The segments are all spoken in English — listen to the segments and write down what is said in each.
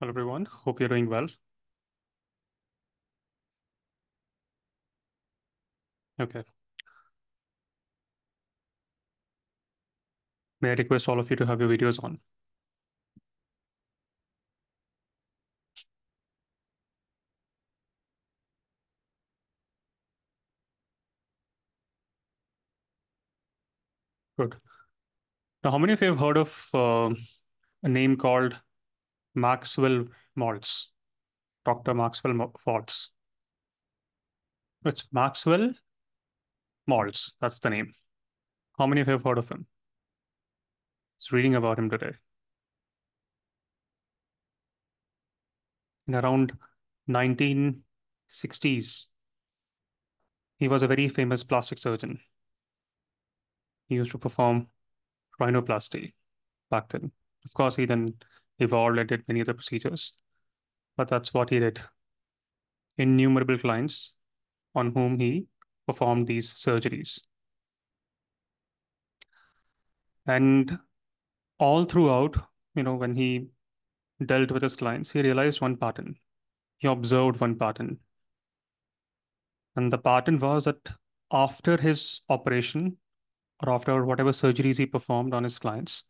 Hello, everyone. Hope you're doing well. Okay. May I request all of you to have your videos on? Good. Now, how many of you have heard of a name called Maxwell Maltz? Dr. Maltz. It's Maxwell Maltz. That's the name. How many of you have heard of him? It's reading about him today. In around 1960s, he was a very famous plastic surgeon. He used to perform rhinoplasty back then. Of course, he then evolved and did many other procedures, but that's what he did. Innumerable clients on whom he performed these surgeries. And all throughout, when he dealt with his clients, he realized one pattern. He observed one pattern. And the pattern was that after his operation or after whatever surgeries he performed on his clients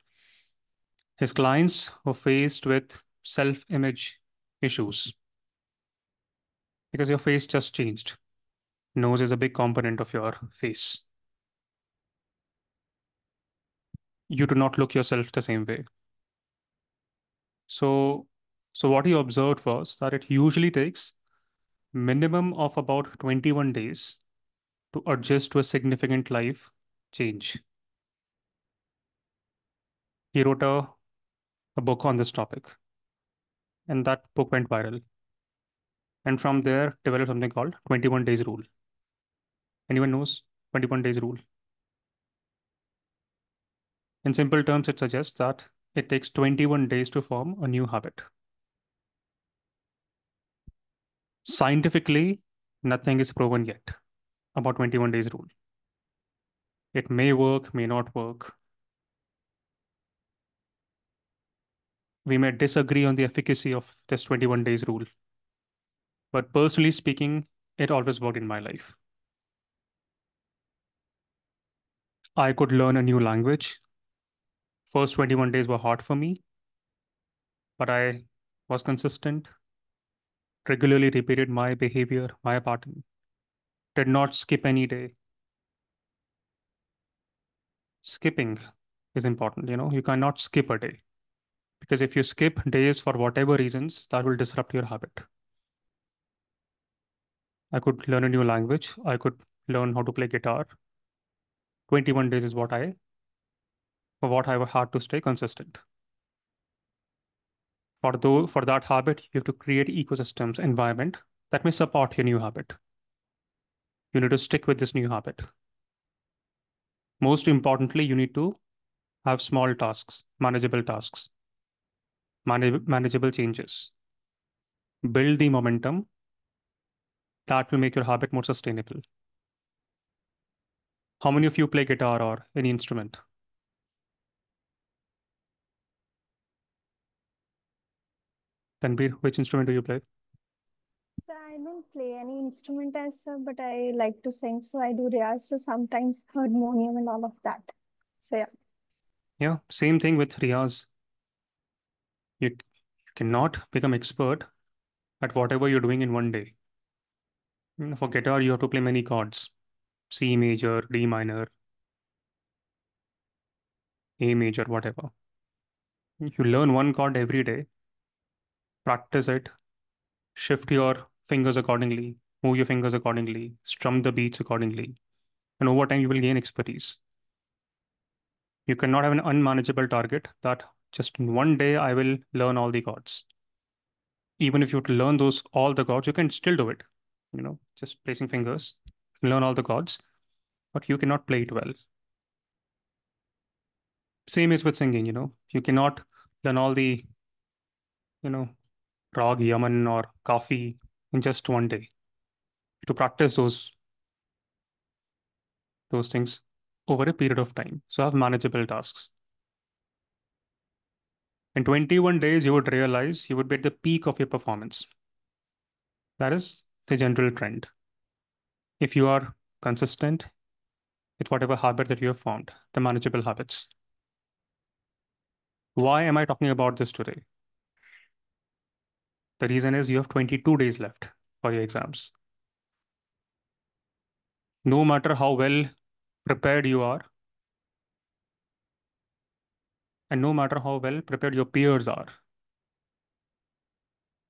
were faced with self image issues because your face just changed. Nose is a big component of your face. You do not look yourself the same way. So, so what he observed was that it usually takes minimum of about 21 days to adjust to a significant life change. He wrote a book on this topic, and that book went viral. And from there, developed something called 21 days rule. Anyone knows 21 days rule? In simple terms, it suggests that it takes 21 days to form a new habit. Scientifically, nothing is proven yet about 21 days rule. It may work, may not work. We may disagree on the efficacy of this 21 days rule. But personally speaking, it always worked in my life. I could learn a new language. First 21 days were hard for me, but I was consistent, regularly repeated my behavior, my pattern, did not skip any day. Skipping is important, you cannot skip a day because if you skip days for whatever reasons, that will disrupt your habit. I could learn a new language. I could learn how to play guitar. 21 days is what I had to stay consistent. For that habit, you have to create ecosystems, environment that may support your new habit. You need to stick with this new habit. Most importantly, you need to have small tasks, manageable changes. Build the momentum that will make your habit more sustainable. How many of you play guitar or any instrument? Tanbir, which instrument do you play? So I don't play any instrument as such, but I like to sing. So I do riyaz, so sometimes harmonium and all of that. So yeah. Yeah, same thing with Riyaz. You cannot become expert at whatever you're doing in one day. For guitar, you have to play many chords. C major, D minor, A major, whatever. You learn one chord every day, practice it, shift your fingers accordingly, move your fingers accordingly, strum the beats accordingly. And over time, you will gain expertise. You cannot have an unmanageable target that just in one day I will learn all the chords. Even if you learn all the chords, you can still do it. Just placing fingers, you can learn all the chords, but you cannot play it well. Same is with singing, you cannot learn all the, you know, Rag, Yaman, or Kafi in just one day. To practice those things over a period of time. So have manageable tasks. In 21 days, you would realize you would be at the peak of your performance. That is the general trend. If you are consistent with whatever habit that you have formed, the manageable habits. Why am I talking about this today? The reason is you have 22 days left for your exams. No matter how well prepared you are, and no matter how well prepared your peers are,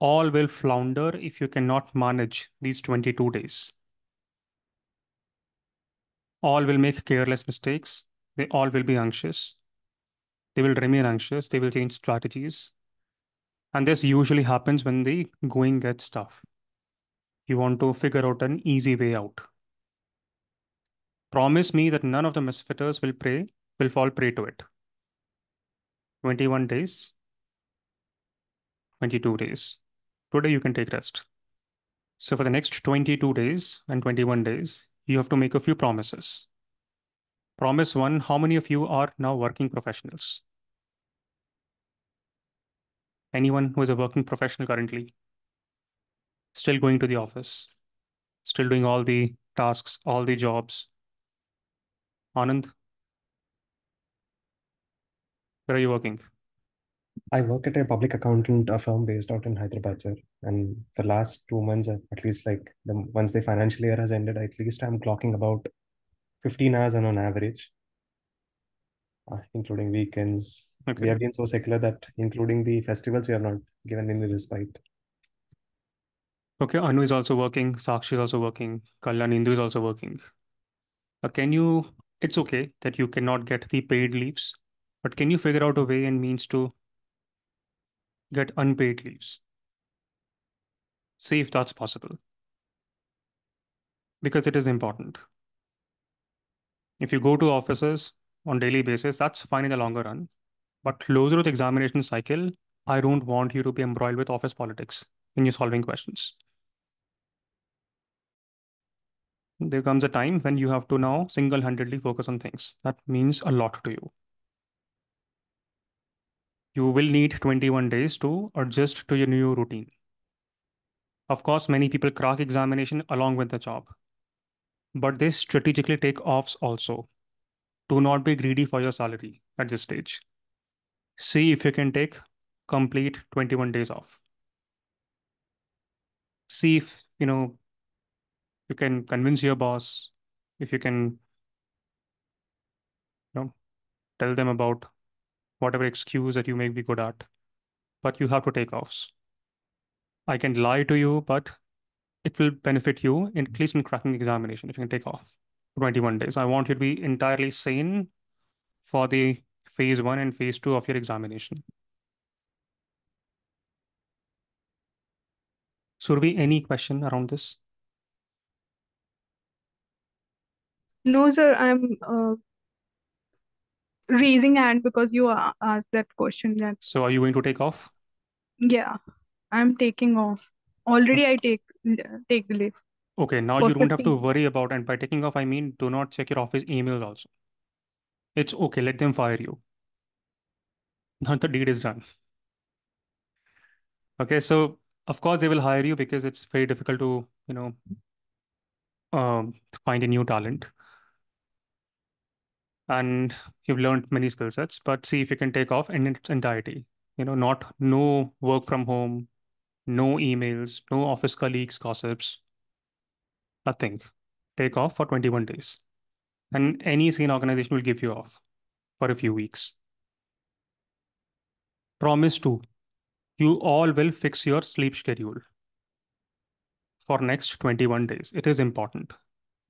all will flounder if you cannot manage these 22 days. All will make careless mistakes. They all will be anxious. They will remain anxious. They will change strategies. And this usually happens when the going gets tough. You want to figure out an easy way out. Promise me that none of the misfitters will fall prey to it. 21 days, 22 days. Today you can take rest. So for the next 22 days and 21 days, you have to make a few promises. Promise one, how many of you are now working professionals? Anyone who is a working professional currently? Still going to the office? Still doing all the tasks, all the jobs? Anand, where are you working? I work at a public accountant firm based out in Hyderabad, sir. And the last 2 months, at least like once the financial year has ended, at least I'm clocking about 15 hours on average, including weekends. We Okay. have been so secular that including the festivals, we have not given any respite. Okay, Anu is also working, Sakshi is also working, Kalyan Indu is also working. It's okay that you cannot get the paid leaves, but can you figure out a way and means to get unpaid leaves? See if that's possible, because it is important. If you go to offices on daily basis, that's fine in the longer run. But closer to the examination cycle, I don't want you to be embroiled with office politics when you're solving questions. There comes a time when you have to now single-handedly focus on things. That means a lot to you. You will need 21 days to adjust to your new routine. Of course, many people crack examination along with the job, but they strategically take offs also. Do not be greedy for your salary at this stage. See if you can take complete 21 days off. See if, you can convince your boss, if you can, tell them about whatever excuse that you may be good at, but you have to take offs. I can lie to you, but it will benefit you in at least in cracking the examination if you can take off 21 days. I want you to be entirely sane for the phase one and phase two of your examination. Survi, any question around this? No, sir, I'm raising hand because you asked that question. That So are you going to take off? yeah, I'm taking off. Already, I take the leave Okay, now for you don't have to 15. worry about, and by taking off, I mean do not check your office emails also. It's okay, let them fire you. Now the deed is done. Okay, so of course they will hire you because it's very difficult to, find a new talent. And you've learned many skill sets, but see if you can take off in its entirety. Not no work from home, no emails, no office colleagues, gossips, nothing. Take off for 21 days. And any sane organization will give you off for a few weeks. Promise to, you all will fix your sleep schedule for next 21 days. It is important.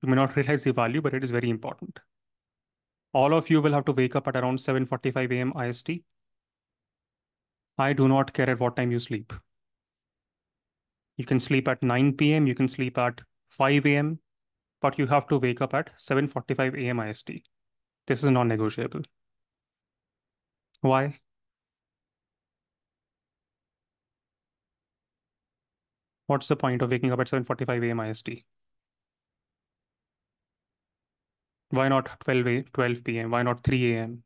You may not realize the value, but it is very important. All of you will have to wake up at around 7:45 a.m. IST. I do not care at what time you sleep. You can sleep at 9 p.m., you can sleep at 5 a.m., but you have to wake up at 7:45 a.m. IST. This is non-negotiable. Why? What's the point of waking up at 7:45 a.m. IST? Why not 12 p.m.? Why not 3 a.m.?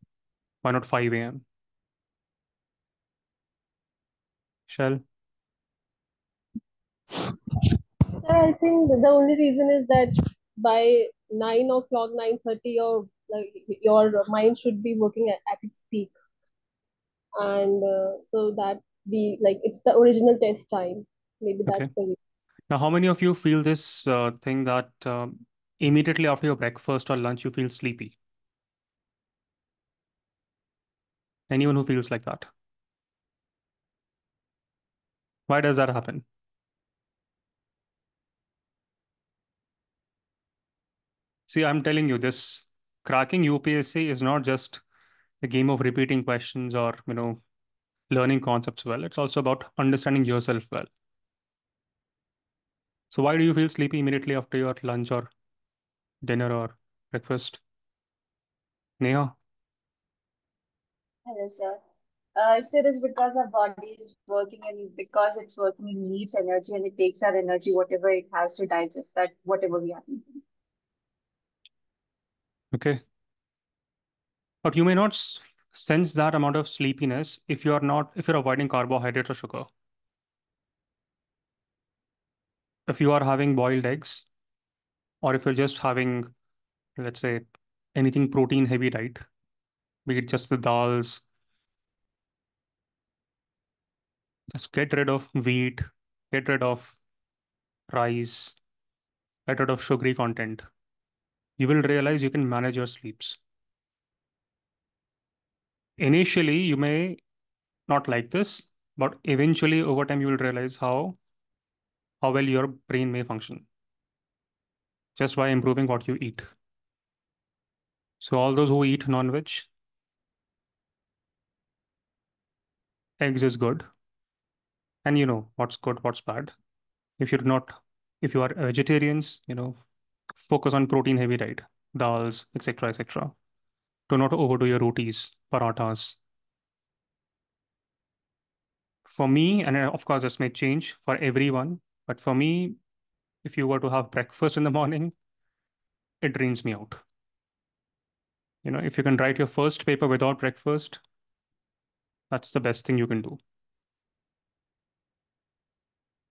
Why not 5 a.m.? Shell? Sir, I think the only reason is that by 9 o'clock, 9:30, your mind should be working at its peak, and so that the like it's the original test time. Maybe Okay. that's the reason. Now, how many of you feel this thing that immediately after your breakfast or lunch, you feel sleepy? Anyone who feels like that? Why does that happen? See, I'm telling you, this cracking UPSC is not just a game of repeating questions or, learning concepts well. It's also about understanding yourself well. So why do you feel sleepy immediately after your lunch or dinner or breakfast? Neha? Hello, sir. So it is because our body is working, and because it's working, it needs energy, and it takes our energy, whatever it has to digest that, whatever we have eaten. Okay. But you may not sense that amount of sleepiness if you're avoiding carbohydrates or sugar. If you are having boiled eggs, or if you're just having, let's say, anything protein heavy diet, be it just the dals, just get rid of wheat, get rid of rice, get rid of sugary content. You will realize you can manage your sleeps. Initially, you may not like this, but eventually over time you will realize how well your brain may function just by improving what you eat. So all those who eat non-veg, eggs is good, and you know what's good, what's bad. If you're not, if you are vegetarians, focus on protein heavy diet, dals, etc., etc. Do not overdo your rotis, parathas. For me, and of course this may change for everyone, but for me, if you were to have breakfast in the morning, it drains me out. If you can write your first paper without breakfast, that's the best thing you can do.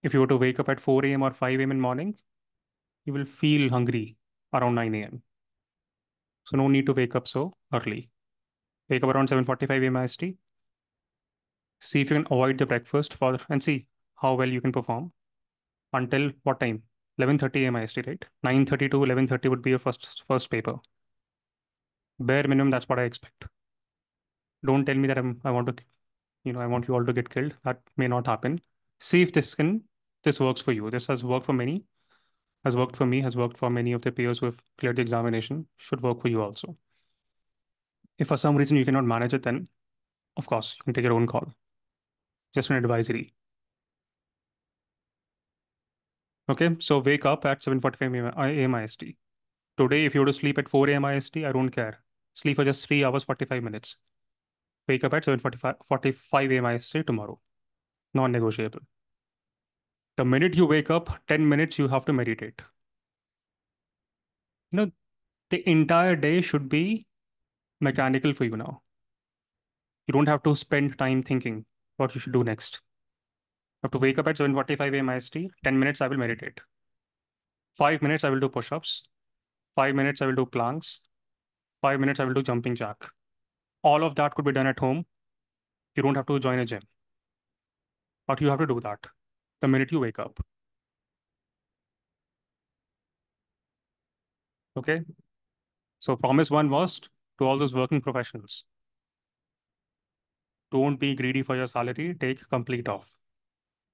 If you were to wake up at 4 a.m. or 5 a.m. in morning, you will feel hungry around 9 a.m. So no need to wake up so early. Wake up around 7:45 a.m. IST. See if you can avoid the breakfast and see how well you can perform until what time? 11:30 a.m. IST, right? 9:30 to 11:30 would be your first paper. Bare minimum, that's what I expect. Don't tell me that I want to, I want you all to get killed. That may not happen. See if this works for you. This has worked for many, has worked for me, has worked for many of the peers who have cleared the examination. Should work for you also. If for some reason you cannot manage it, then of course you can take your own call. Just an advisory. Okay, so wake up at 7:45 a.m. IST. Today, if you were to sleep at 4 a.m. IST, I don't care. Sleep for just 3 hours, 45 minutes. Wake up at 7:45 a.m. IST tomorrow. Non-negotiable. The minute you wake up, 10 minutes you have to meditate. You know, the entire day should be mechanical for you now. You don't have to spend time thinking what you should do next. You have to wake up at 7:45 a.m. IST, 10 minutes I will meditate. 5 minutes I will do push-ups. 5 minutes I will do planks. 5 minutes I will do jumping jack. All of that could be done at home. You don't have to join a gym. But you have to do that the minute you wake up. Okay. So promise one was to all those working professionals. Don't be greedy for your salary. Take complete off.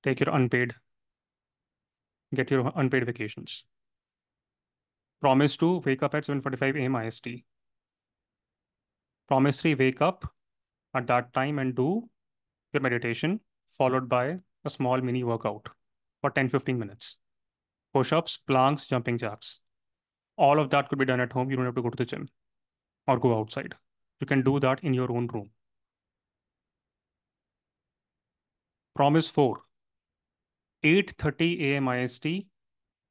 Take your unpaid, get your unpaid vacations. Promise to wake up at 7:45 a.m. IST. Promise to wake up at that time and do your meditation, followed by a small mini workout for 10-15 minutes. Push-ups, planks, jumping jacks. All of that could be done at home. You don't have to go to the gym or go outside. You can do that in your own room. Promise 4, 8:30 a.m. IST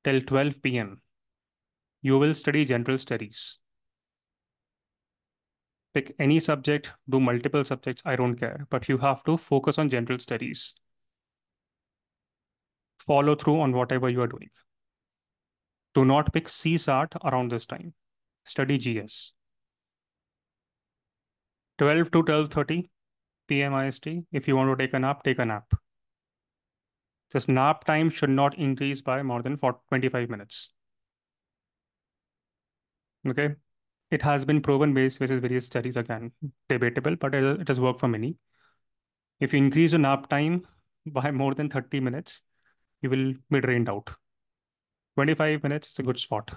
till 12 p.m. You will study general studies. Pick any subject, do multiple subjects, I don't care, but you have to focus on general studies. follow through on whatever you are doing. Do not pick CSAT around this time. Study GS. 12 to 12:30 p.m. IST. If you want to take a nap, take a nap. Just nap time should not increase by more than 25 minutes. Okay. It has been proven based with various studies, again, debatable, but it has worked for many. If you increase your nap time by more than 30 minutes, you will be drained out. 25 minutes is a good spot.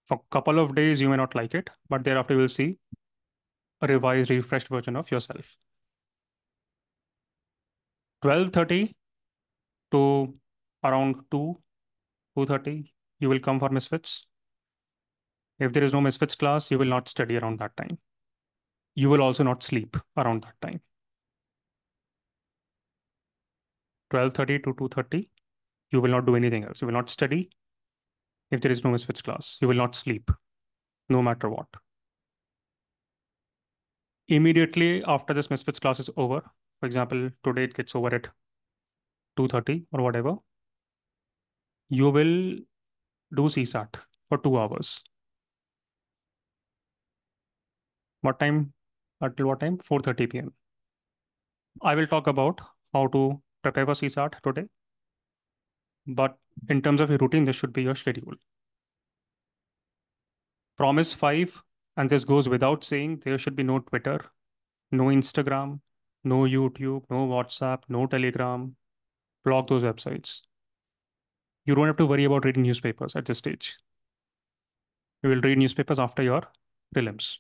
For a couple of days, you may not like it, but thereafter you will see a revised, refreshed version of yourself. 12:30 to around 2:30, you will come for MisFits. If there is no MisFits class, you will not study around that time. You will also not sleep around that time. 12:30 to 2:30, you will not do anything else. You will not study. If there is no MisFits class, you will not sleep, no matter what. Immediately after this MisFits class is over, for example, today it gets over at 2:30 or whatever, you will do CSAT for 2 hours. What time? Until what time? 4:30 p.m. I will talk about how to prepare for CSAT today. But in terms of your routine, this should be your schedule. Promise 5, and this goes without saying, there should be no Twitter, no Instagram, no YouTube, no WhatsApp, no Telegram. Block those websites. You don't have to worry about reading newspapers at this stage. You will read newspapers after your prelims.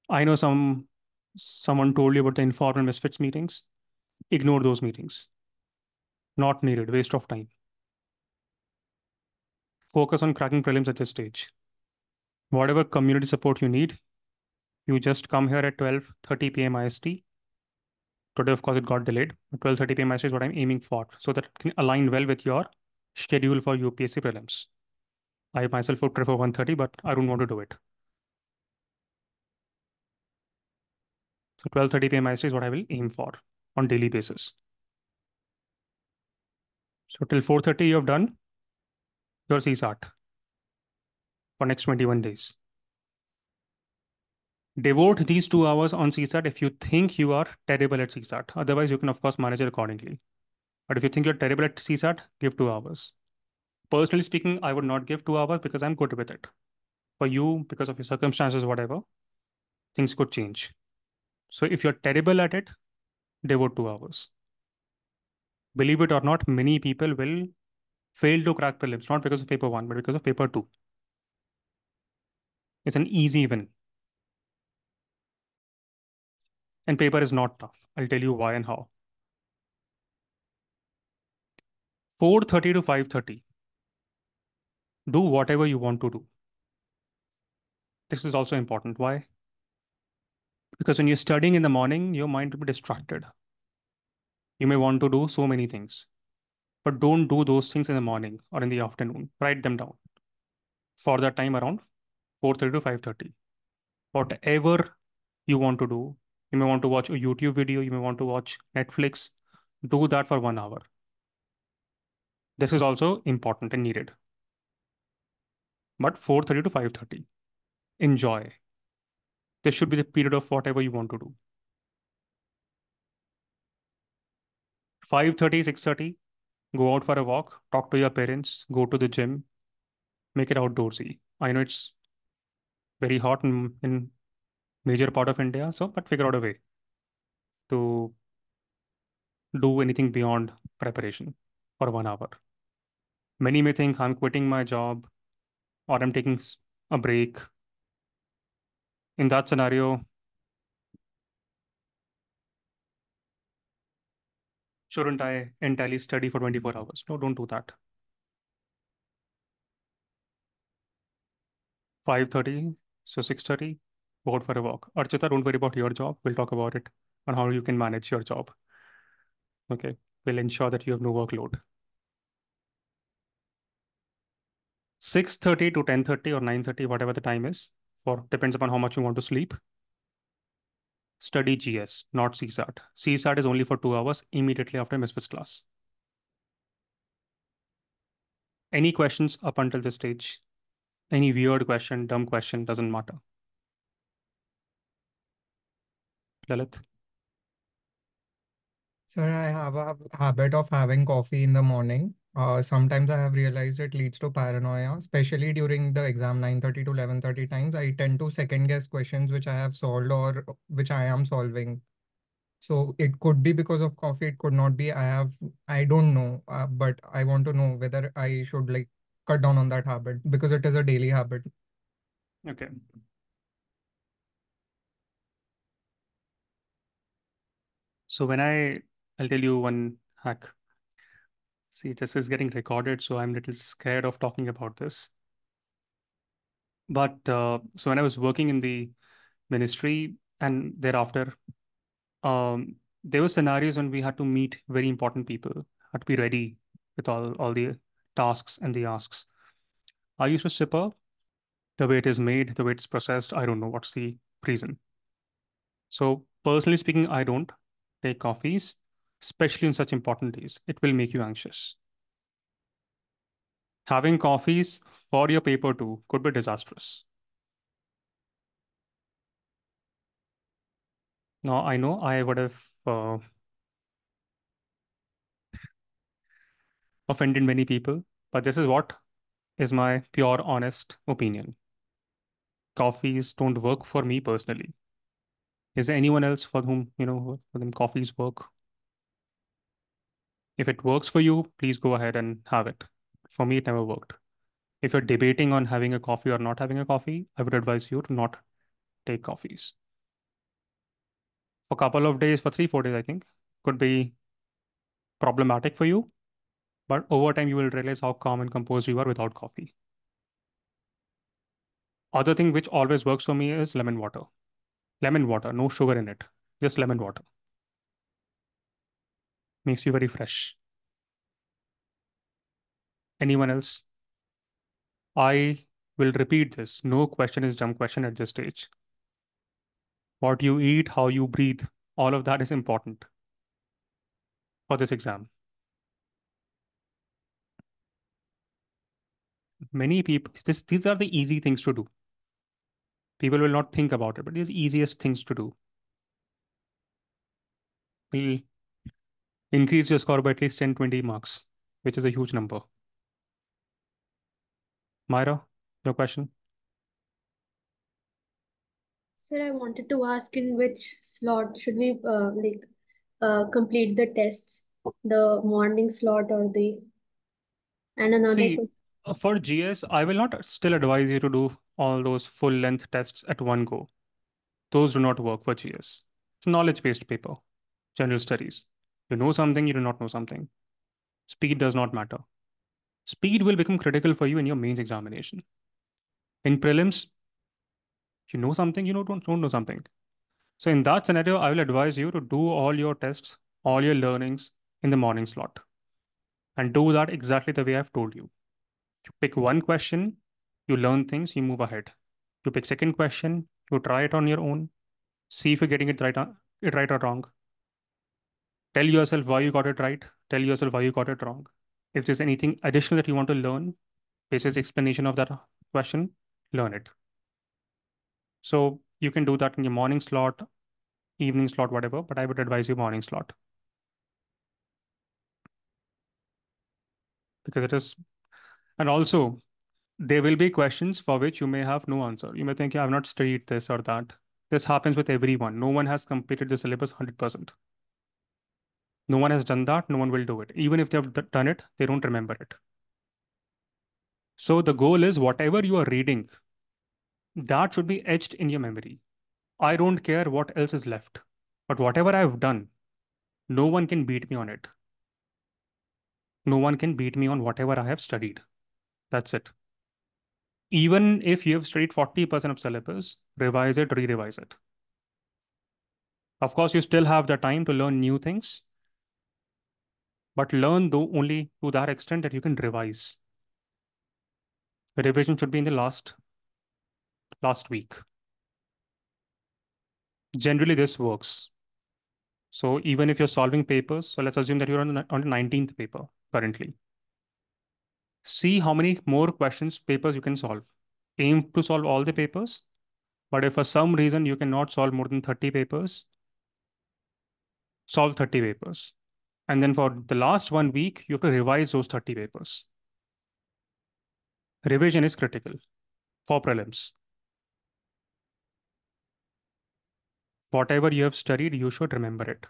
I know someone told you about the informal misfits meetings. Ignore those meetings. Not needed, waste of time. Focus on cracking prelims at this stage. Whatever community support you need, you just come here at 12:30 p.m. IST. Today, of course, it got delayed. 12:30 p.m. IST is what I'm aiming for, so that it can align well with your schedule for UPSC prelims. I myself would prefer 1:30, but I don't want to do it. So 12:30 p.m. IST is what I will aim for on daily basis. So till 4:30, you have done your CSAT for next 21 days. Devote these 2 hours on CSAT if you think you are terrible at CSAT. Otherwise, you can, of course, manage it accordingly. But if you think you're terrible at CSAT, give 2 hours. Personally speaking, I would not give 2 hours because I'm good with it. For you, because of your circumstances, whatever, things could change. So if you're terrible at it, devote 2 hours. Believe it or not, many people will fail to crack prelims, not because of paper one, but because of paper two. It's an easy win. And paper is not tough. I'll tell you why and how. 4:30 to 5:30. Do whatever you want to do. This is also important. Why? Because when you're studying in the morning, your mind will be distracted. You may want to do so many things, but don't do those things in the morning or in the afternoon. Write them down for that time around 4:30 to 5:30. Whatever you want to do, you may want to watch a YouTube video, you may want to watch Netflix, do that for 1 hour. This is also important and needed. But 4:30 to 5:30. Enjoy. This should be the period of whatever you want to do. 5:30, 6:30, go out for a walk, talk to your parents, go to the gym, make it outdoorsy. I know it's very hot in major part of India, so but figure out a way to do anything beyond preparation for 1 hour. Many may think I'm quitting my job or I'm taking a break. In that scenario, shouldn't I entirely study for 24 hours? No, don't do that. 5:30, so 6:30, go out for a walk. Archita, don't worry about your job. We'll talk about it on how you can manage your job. Okay, we'll ensure that you have no workload. 6:30 to 10:30 or 9:30, whatever the time is, for depends upon how much you want to sleep. Study GS, not CSAT. CSAT is only for 2 hours immediately after MisFits class. Any questions up until this stage? Any weird question, dumb question, doesn't matter. Lalit? Sir, I have a habit of having coffee in the morning. Sometimes I have realized it leads to paranoia, especially during the exam 9:30 to 11:30 times. I tend to second guess questions which I have solved or which I am solving. So it could be because of coffee, it could not be. I don't know, but I want to know whether I should like cut down on that habit because it is a daily habit. Okay. So I'll tell you one hack. See, this is getting recorded, so I'm a little scared of talking about this. But so when I was working in the ministry and thereafter, there were scenarios when we had to meet very important people, had to be ready with all the tasks and the asks. I used to sip up the way it is made, the way it's processed. I don't know what's the reason. So personally speaking, I don't take coffees, especially on such important days. It will make you anxious. Having coffees for your paper too could be disastrous. Now, I know I would have offended many people, but this is what is my pure, honest opinion. Coffees don't work for me personally. Is there anyone else for whom, for them coffees work? If it works for you, please go ahead and have it. For me, it never worked. If you're debating on having a coffee or not having a coffee, I would advise you to not take coffees. For a couple of days, for 3, 4 days, I think, could be problematic for you. But over time, you will realize how calm and composed you are without coffee. Other thing which always works for me is lemon water. Lemon water, no sugar in it, just lemon water. Makes you very fresh. Anyone else? I will repeat this. No question is dumb question at this stage. What you eat, how you breathe, all of that is important for this exam. Many people, these are the easy things to do. People will not think about it, but these are the easiest things to do. Will increase your score by at least 10, 20 marks, which is a huge number. Myra, your question? Sir, I wanted to ask in which slot should we complete the tests, the morning slot or the and another See, question. for GS, I will not still advise you to do all those full length tests at one go. Those do not work for GS. It's a knowledge-based paper, general studies. You know something, you do not know something. Speed does not matter. Speed will become critical for you in your mains examination. In prelims, you know something, don't know something. So in that scenario, I will advise you to do all your tests, all your learnings in the morning slot. And do that exactly the way I've told you. You pick one question, you learn things, you move ahead. You pick second question, you try it on your own, see if you're getting it right or wrong. Tell yourself why you got it right. Tell yourself why you got it wrong. If there's anything additional that you want to learn, basis explanation of that question, learn it. So you can do that in your morning slot, evening slot, whatever, but I would advise you morning slot. Because it is, and also there will be questions for which you may have no answer. You may think, yeah, I've not studied this or that. This happens with everyone. No one has completed the syllabus 100%. No one has done that. No one will do it. Even if they've done it, they don't remember it. So the goal is whatever you are reading, that should be etched in your memory. I don't care what else is left, but whatever I've done, no one can beat me on it. No one can beat me on whatever I have studied. That's it. Even if you have studied 40% of syllabus, revise it, re-revise it. Of course, you still have the time to learn new things, but learn though only to that extent that you can revise. The revision should be in the last week. Generally, this works. So even if you're solving papers, so let's assume that you're on the 19th paper currently. See how many more papers you can solve. Aim to solve all the papers, but if for some reason you cannot solve more than 30 papers, solve 30 papers. And then for the last 1 week, you have to revise those 30 papers. Revision is critical for prelims. Whatever you have studied, you should remember it.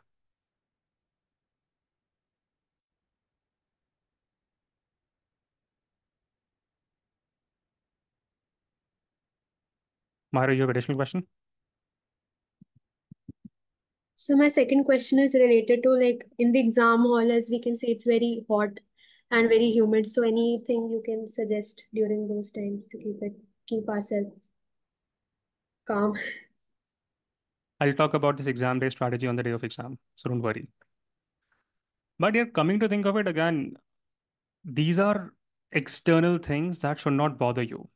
Myra, you have additional question? So my second question is related to like in the exam hall, as we can see, it's very hot and very humid. So anything you can suggest during those times to keep ourselves calm? I'll talk about this exam day strategy on the day of exam, so don't worry. But yeah, coming to think of it again, these are external things that should not bother you.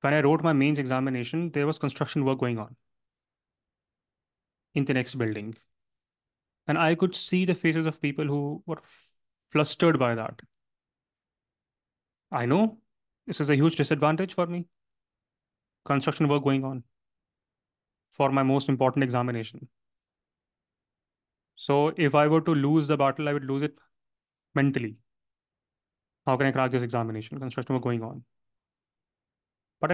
When I wrote my mains examination, there was construction work going on in the next building. And I could see the faces of people who were flustered by that. I know this is a huge disadvantage for me. Construction work going on for my most important examination. So if I were to lose the battle, I would lose it mentally. How can I crack this examination? Construction work going on.